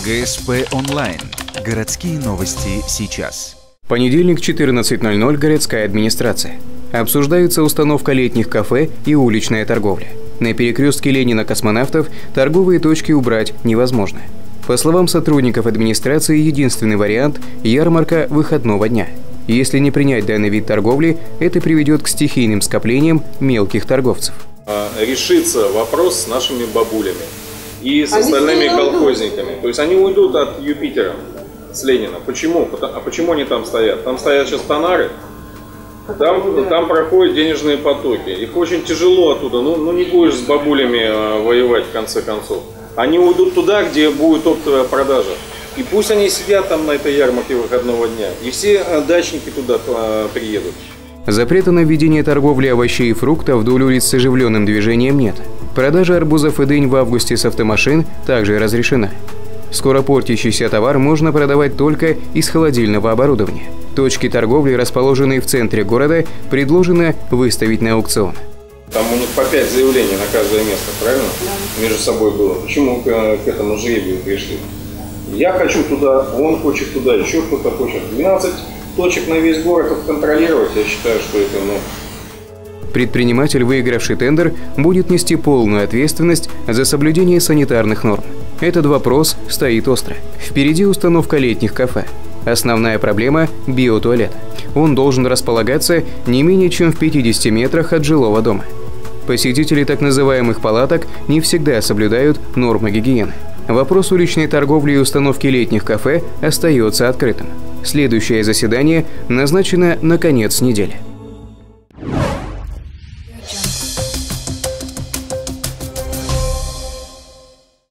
ГСП онлайн. Городские новости сейчас. Понедельник, 14:00, городская администрация. Обсуждается установка летних кафе и уличная торговля. На перекрестке Ленина-Космонавтов торговые точки убрать невозможно. По словам сотрудников администрации, единственный вариант – ярмарка выходного дня. Если не принять данный вид торговли, это приведет к стихийным скоплениям мелких торговцев. Решится вопрос с нашими бабулями и с остальными колхозниками. То есть они уйдут от Юпитера с Ленина. Почему? А почему они там стоят? Там стоят сейчас тонары, там проходят денежные потоки. Их очень тяжело оттуда. Ну не будешь с бабулями воевать в конце концов. Они уйдут туда, где будет оптовая продажа. И пусть они сидят там на этой ярмарке выходного дня. И все дачники туда приедут. Запрета на введение торговли овощей и фруктов вдоль улиц с оживленным движением нет. Продажа арбузов и дынь в августе с автомашин также разрешена. Скоропортящийся товар можно продавать только из холодильного оборудования. Точки торговли, расположенные в центре города, предложено выставить на аукцион. Там у них по 5 заявлений на каждое место, правильно? Да. Между собой было. Почему к этому жребию пришли? Я хочу туда, он хочет туда, еще кто-то хочет. 12 точек на весь город контролировать, я считаю, что это Предприниматель, выигравший тендер, будет нести полную ответственность за соблюдение санитарных норм. Этот вопрос стоит остро. Впереди установка летних кафе. Основная проблема – биотуалет. Он должен располагаться не менее чем в 50 метрах от жилого дома. Посетители так называемых палаток не всегда соблюдают нормы гигиены. Вопрос уличной торговли и установки летних кафе остается открытым. Следующее заседание назначено на конец недели.